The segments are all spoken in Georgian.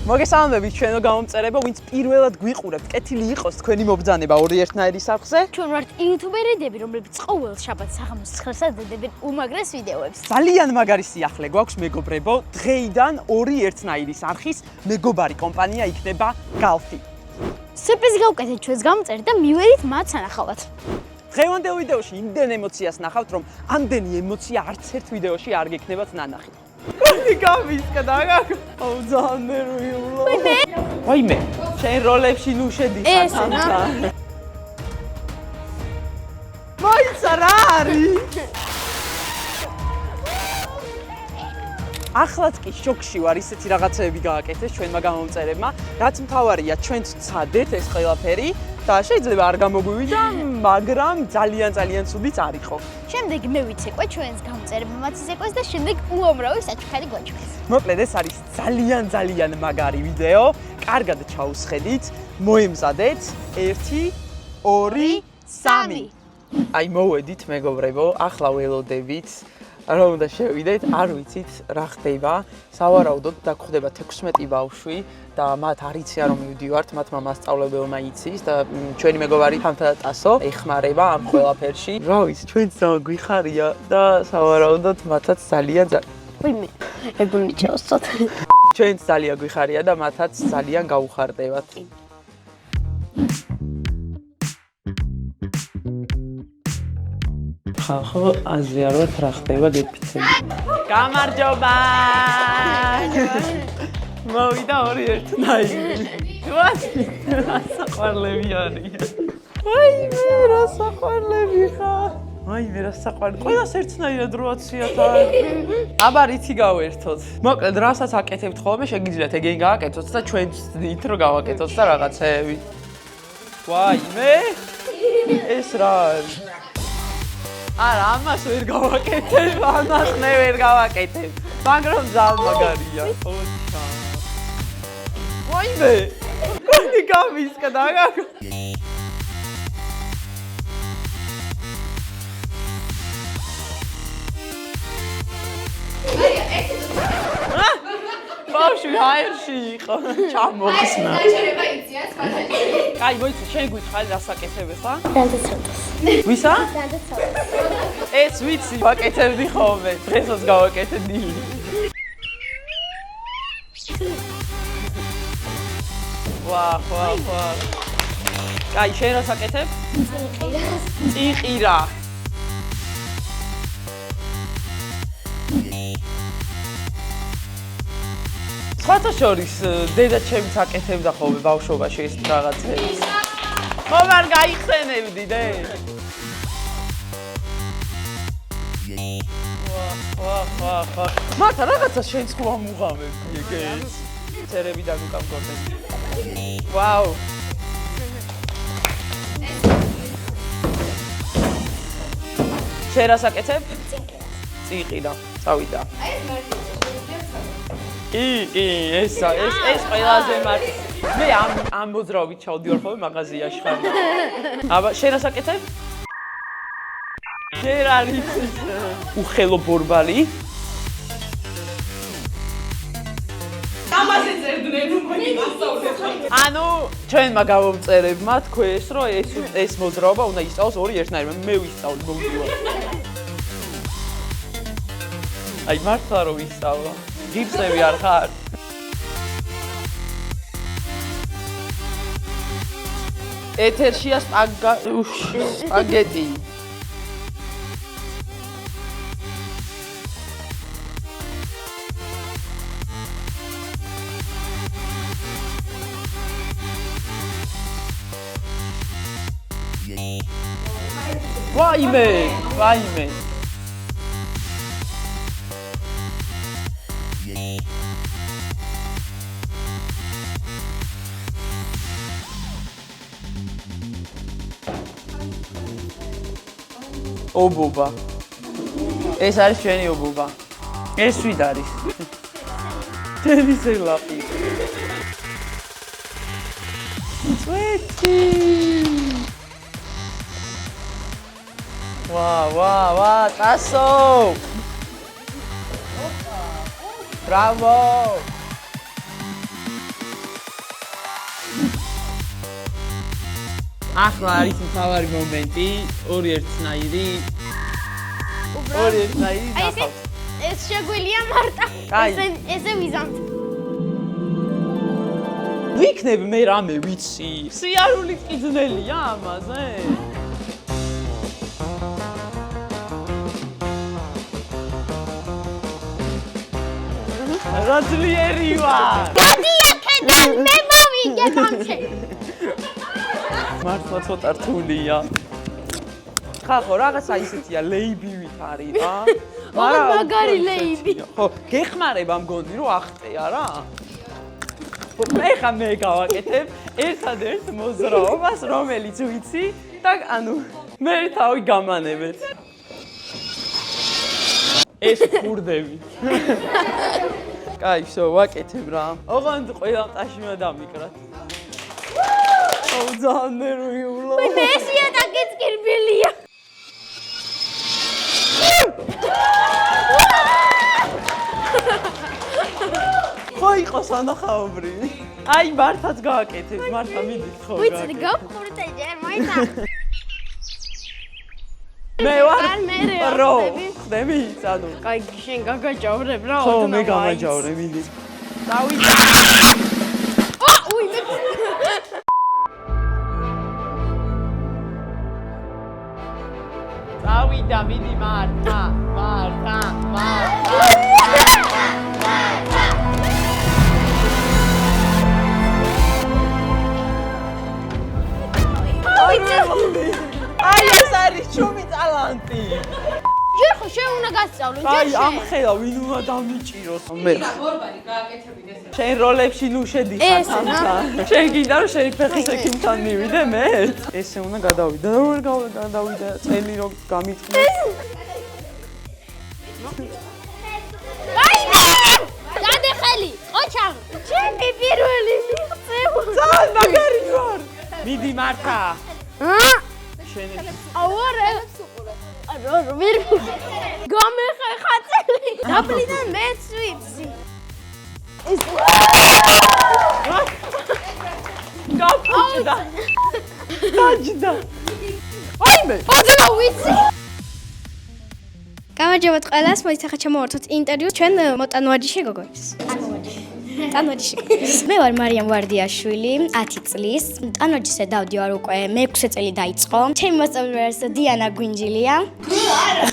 მოგესალმებით ჩვენო გამომწერებო, ვინც პირველად გვიყურებთ, კეთილი იყოს თქვენი მობრძანება ორი ერთნაირი საფრთხე. ჩვენ ვართ იუთუბერები, რომლებიც ყოველ შაბათს საღამოს 9-ს დადებით უმაგრეს ვიდეოებს. ძალიან მაგარი სიახლე გვაქვს მეგობრებო, დღეიდან ორი ერთნაირის არხის მეგობარი კომპანია იქნება Galfi. სურპრიზი გავუკეთეთ ჩვენს გამომწერთ და მივედით მათ სანახავად. დღევანდელ ვიდეოში იმდენ ემოციას ნახავთ, რომ ამდენი ემოცია არც ერთ ვიდეოში არ გექნებათ ნანახი. Კოდი გამისკდა, აუ ძალიან ნერვიულა. ვაიმე, შენ როლებში ნუ შედის ახლა. მაინც რა არის? ახლაც კი შოქში ვარ, ისეთი რაღაცეები გააკეთეს ჩვენმა გამომწერებმა, რაც მთავარია ჩვენც ვცადეთ ეს ყველაფერი და შეიძლება არ გამოგვივიდა, მაგრამ ძალიან ცუდიც არ იყო. შემდეგ მე ვიცეკვე ჩვენს გამომწერებმა მათ იცეკვეს და შემდეგ უამრავი საჩუქარი გვაჩვენეს. მოკლედ ეს არის ძალიან მაგარი ვიდეო. კარგად ჩაუსხედით, მოემზადეთ 1 2 3. აი მოვედით მეგობრებო, ახლა ველოდებით. რა უნდა შევიდეთ, არ ვიცით რა ხდება. სავარაუდოდ დაგხვდება 16 ბავშვი და მათ არ იციან რომ მივდივართ, მათ მასწავლებელმა იცის და ჩვენი მეგობარი თამთა და ტასო ეხმარება ამ ყველაფერში. რა ვიცი, ჩვენც გვიხარია და სავარაუდოდ მათაც ძალიან ვიმე, ეგონი ჩავსწოთ. ჩვენც ძალიან გვიხარია და მათაც ძალიან გაუხარდებათ. ხახო აზიაროთ რა ხდება გეფიცები. გამარჯობა! მოვიდა ორი ერთნაირი. რა საყვარლები არიან. ვაიმე, რა საყვარლები ხარ. ვაიმე, რა საყვარლები. ყველას ერთნაირად რო აციათ არ. აბა რითი გავერთოთ. მოკლედ, რასაც აკეთებთ ხოლმე, შეგიძლიათ ეგენი გააკეთოთ და ჩვენც დით რო გავაკეთოთ და რაღაცეები. ვაიმე! ეს რა არის? არა, ამას ვერ გავაკეთებ, ამას მე ვერ გავაკეთებ. მაგრამ ძალიან მაგარია. ოჩა. ვაიმე! კოდი გამისკდა. ბავშვი აერში იყო, ჩამოხსნა. გაჩერება იციან სხვადასხვა. კაი, მოიცა, შენ გვითხარი რას აკეთებ ახლა? დადაცავდეს. ვისა? დადაცავდეს. ეს ვიცი, ვაკეთებდი ხოლმე, დღესაც გავაკეთებდი. ვა. კაი, შენ რას აკეთებ? წიყირა. სხვათა შორის დედა ჩემიც აკეთებდა ხოლმე ბავშვობაში ეს რაღაცებს. მომარ გაიხსენებდი დე. ვა. მართლა რაღაცა შენც ხო ამუღამებდი ეგეც. წერებიდან უკამგორდები. ვაუ. შენ რას აკეთებ? წიყირა. წავიდა. კი, ეს ყველაზე მარტი. მე ამ მოძრავით ჩავდივარ ხოლმე მაღაზიაში ხარ. აბა, შენ რას აკეთებ? შენ არის უხელო ბორბალი. ამაზე წერდნენ მომიგასწავლეთ. ანუ ჩვენმა გამომწერებმა თქვეს, რომ ეს მოძრაობა უნდა ისწავლოს ორი ერთნაირი, მე ვისწავლე, მოვიდივარ. აი მართლა რომ ვისწავლა. გიფსები არ ხარ? ეთერშია სპაგეტი. ვაიმე. ობობა. ეს არის ჩვენი ობობა. ეს ვით არის? ტენისელაპი. წვეთი. ვა, ტასო. Bravo! ახლა არის მთავარი მომენტი, ორი ერთნაირი. ორი ერთნაირი ნახავთ. ეს შეგვიძლია მარტა. ესე ვიზამთ. ვიქნები მე რამე ვიცი. სიარული კიდნელია ამაზე. რა ძლიერი ვარ. გადი აქედან მე მოვიგებ ამ მართლა ცოტა რთულია. ხახო რაღაცა ისეთია ლეიბივით არის რა. მაგარი ლეიბი. ხო, გეხმარება მგონი რომ ახტეა რა. მე ხა მე გავაკეთებ ერთადერთ მოძრაობას, რომელიც ვიცი და ანუ მე თავი გამანებეთ. ეს ხურდები. კაი, всё, ვაკეთებ რა. ოღონდ ყველა ტაშიმა დამიკრათ. აუ ძალიან ნერვიულა. მე ესია და გეწკირბილია. ხო იყოს ანახაობრივი. აი მართაც გააკეთებ, მართლა მიდით ხო. ვიცი, გავხურდე ჯერ მაიცა. მე ვარ რო ხდები. ხდები ანუ კაი, შენ გაგაჯავრებ რა. ხო მე გამაჯავრე მიდი. დავიდე. უი მე დავიდა მიდი მართა. აი ეს არის ჩუმი ტალანტი. ჯერ ხო შენ უნდა გასწავლო, ჯერ აი შენ. ამ ხელა ვინ უნდა დამიჭიროს მე. გორბანი გააკეთებით ესე. შენ როლებში ნუ შედიხარ თამთან. შენ გინდა რომ შენი ფეხის ექიმთან მივიდე მე? ესე უნდა გადავიდე. როგორ გადავიდე? წელი რომ გამიწყვე. აი! გადახელი, ოჩამ. ჩემი პირველი მიღწევა. ძალიან მაგარი ვარ. მიდი მართა. შენი აურე. არა, ვერ გამეხა წელი. დაბლიდან მეც ვიცი. ეს გაფუჭდა. გაჯდა. აიმე. ოდნავ ვიცი. გამარჯობათ ყველას, მოდით ახლა ჩამოვართოთ ინტერვიუ ჩვენ მოტანვაჯიში გოგოებს. ტანვაჯიში. მე ვარ მარიამ ვარდიაშვილი, 10 წლის. ტანვაჯიშზე დავდივარ უკვე მე-6 წელი დაიწყო. ჩემი მასწავლებელი არის დიანა გვინჯილია.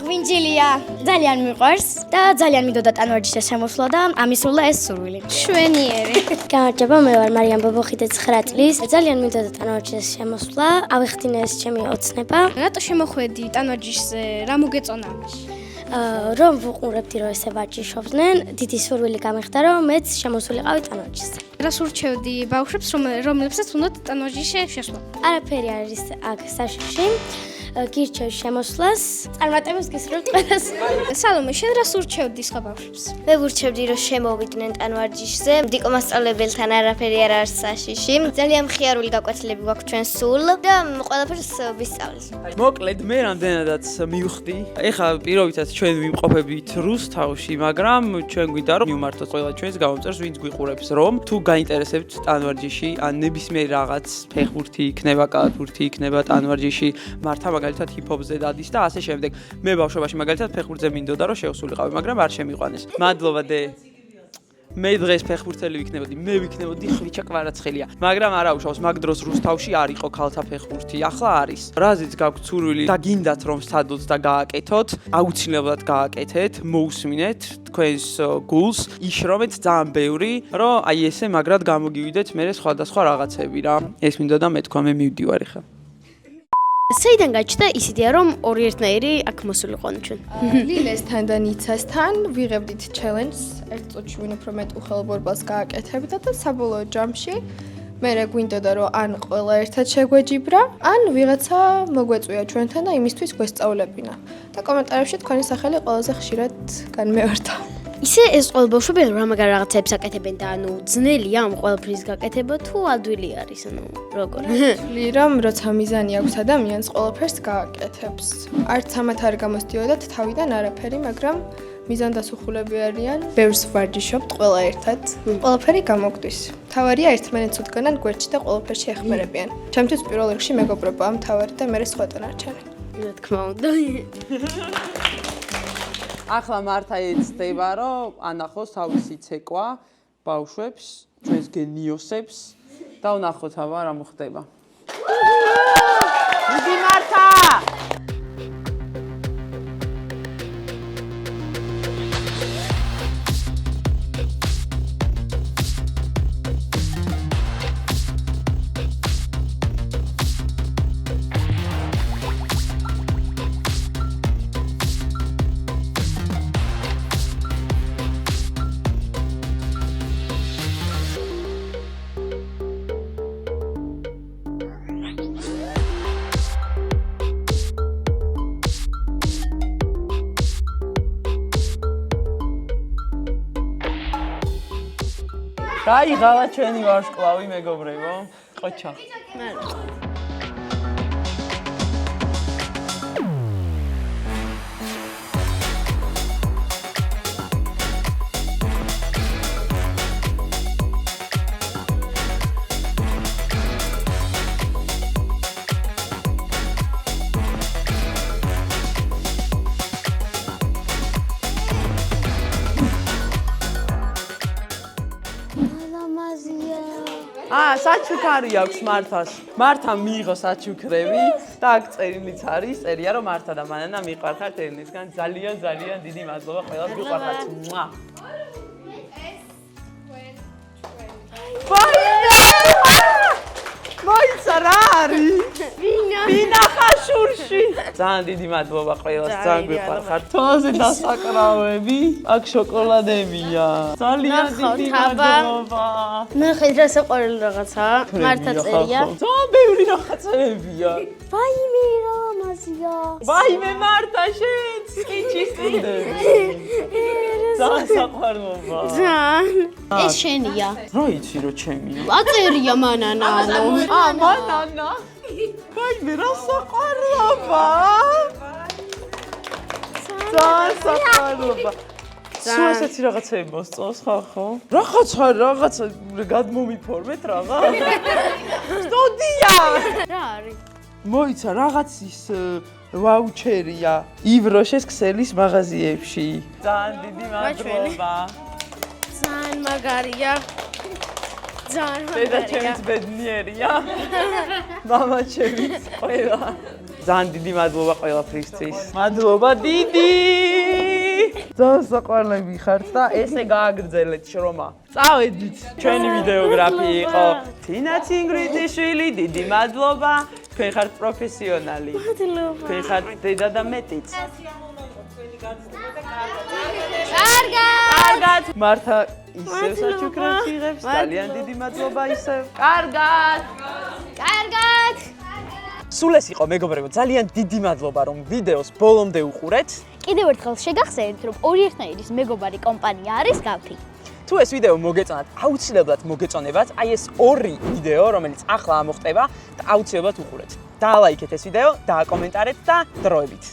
გვინჯილია ძალიან მიყვარს და ძალიან მინდოდა ტანვაჯიშზე შემოსვლა და ამისრულა ეს სურვილი. შვენიერი. გამარჯობა, მე ვარ მარიამ ბობოხიდე 9 წლის. ძალიან მინდოდა ტანვაჯიშზე შემოსვლა. ავიხდინე ეს ჩემი ოცნება. რატო შემოხვედი ტანვაჯიშზე? რა მოგეწონა ამაში? რომ ვუყურებდი რომ ესე ვაჯიშობდნენ, დიდი სურვილი გამიხდა რომ მეც შემოსულიყავი ტანვაჯიშზე. რას ურჩევდი ბავშვებს, რომლებსაც უნდათ ტანვაჯიშზე შესვლა? არაფერი არის აქ საშიში. გირჩევ შემოსვლას, წარმატებას გისურვებთ ყველას. სალომე, შენ რას ურჩევდი სხვა ბავშვებს? მე ვურჩევდი რომ შემოვიდნენ ტანვაჯიშზე. დიკო მასწავლებელთან არაფერი არ არის საშიში. ძალიან მხიარული გაკვეთილები გვაქვს ჩვენ სულ და ყველაფერს ვისწავლით. მოკლედ მე რამდენადაც მივხვდი. ეხლა პირობითად ჩვენ ვიმყოფებით რუსთავში, მაგრამ ჩვენ გვინდა რომ მივმართოთ ყველა ჩვენს გამომწერს, ვინც გვიყურებს, რომ თუ გაინტერესებთ ტანვარჯიში, ან ნებისმიერ რაღაც ფეხბურთი იქნება, კალათბურთი იქნება, ტანვარჯიში, მართა მაგალითად ჰიპ-ჰოპზე დადის და ასე შემდეგ. მე ბავშვობაში მაგალითად ფეხბურთზე მინდოდა რომ შევსულიყავი, მაგრამ არ შემიყვანეს. მადლობა დე. მე დღეს ფეხბურთელი ვიქნებოდი, მე ვიქნებოდი ხვიჩა კვარაცხელია, მაგრამ არა უშავს, მაგ დროს რუსთავში არ იყო ქალთა ფეხბურთი, ახლა არის. რაზეც გაქვთ სურვილი და გინდათ რომ სცადოთ და გააკეთოთ, აუცილებლად გააკეთეთ, მოусმინეთ თქვენს გულს, იშრომეთ ძალიან ბევრი, რომ აი ესე მაგრად გამოგივიდეთ მე სხვადასხვა რაღაცები რა. ეს მინდოდა მეთქვა, მე მივდივარ ახლა. საიდან გაჩნდა ის იდეა რომ ორი ერთნაირი აქ მოსულიყვანო ჩვენ? ლილესთან და ნიცასთან ვიღებდით ჩელენჯს, ერთ წუთში ვინ უფრო მეტ უხელბორბალს გააკეთებდა და საბოლოო ჯამში მე გვინდოდა რომ ან ყველა ერთად შეგვეჯიბრა, ან ვიღაცა მოგვეწვია ჩვენთან და იმისთვის გვესწავლებინა. და კომენტარებში თქვენი სახელი ყველაზე ხშირად განმევარდა. ისე ეს ყველა ბავშვები რა მაგარ რაღაცებს აკეთებენ და ანუ ძნელია ამ ყველაფრის გაკეთება თუ ადვილი არის ანუ როგორ? ვთვლი რომ როცა მიზანი აქვს ადამიანს ყველაფერს გააკეთებს. არც ამათ არ გამოსდიოდათ თავიდან არაფერი, მაგრამ მიზანდასუხულები არიან, ბევრს ვარჯიშობთ ყველა ერთად. ყველაფერი გამოგვდის. მთავარია ერთმანეთს უდგანან გვერდში და ყველაფერში ეხმარებიან. ჩემთვის პირველ რიგში მეგობრობაა მთავარი და მერე სხვა დანარჩენი. რა თქმა უნდა. ახლა მართა ეცდება, რომ ანახოს თავისი ცეკვა ბავშვებს, ჩვენს გენიოსებს და ვნახოთ აბა რა მოხდება. დიდი მართა! გაიღალა ჩვენი ვარსკვლავი მეგობრებო. ყოჩა. საჩუქარი აქვს მართას. მართა მიიღო საჩუქრები და აქ წერილიც არის. წერია რომ მართა და მანანა მიყვარხართ ელისგან. ძალიან დიდი მადლობა ყველას მიყვარხართ. მუა. მოიცა რა არის? ვინა ხაშურში. ძალიან დიდი მადლობა ყველას. ძალიან მიყვარხართ. თვალზე დასაკრავები. აქ შოკოლადებია. ძალიან დიდი მადლობა. ნახეთ რა საყვარელი რაღაცა. მართა წერია. ძალიან ბევრი რაღაცებია. ვაიმე რა მაზია. ვაიმე მართა შენც სკიჩის წინდე. ძალიან საყვარლობა. ეს შენია. რა იცი რომ ჩემია? აწერია მანანა ანუ. მანანა. ვაიმე რა საყვარლობა. ძალიან საყვარლობა. სულ ესეთი რაღაცები მოსწონს ხო? რაღაცა გადმომიფორმეთ რაღა. სტუდია. რა არის? მოიცა რაღაცის ვაუჩერია ივროშეს ქსელის მაღაზიებში. ძალიან დიდი მადლობა. ძალიან მაგარია. ძალიან დედა ჩემიც ბედნიერია. მამა ჩემიც ყველა. ძალიან დიდი მადლობა ყველაფრისთვის. მადლობა დიდი. ძალიან საყვარლები ხართ და ესე გააგრძელეთ შრომა. წავედით. ჩვენი ვიდეოგრაფი იყო თინა ცინგრიძიშვილი. დიდი მადლობა. თქვენ ხართ პროფესიონალი. მადლობა. თქვენ ხართ დედა და მეტიც. კარგად. მართა ისევ საჩუქრებს იღებს. ძალიან დიდი მადლობა ისევ. კარგად. სულ ეს იყო მეგობრებო, ძალიან დიდი მადლობა რომ ვიდეოს ბოლომდე უყურეთ. კიდევ ერთხელ შეგახსენებთ რომ ორი ერთნაირის მეგობარი კომპანია არის გავთი. თუ ეს ვიდეო მოგეწონათ, აუცილებლად მოგეწონებათ აი ეს ორი ვიდეო, რომელიც ახლა ამოხტება და აუცილებლად უყურეთ. დაალაიქეთ ეს ვიდეო, დააკომენტარეთ და დროებით.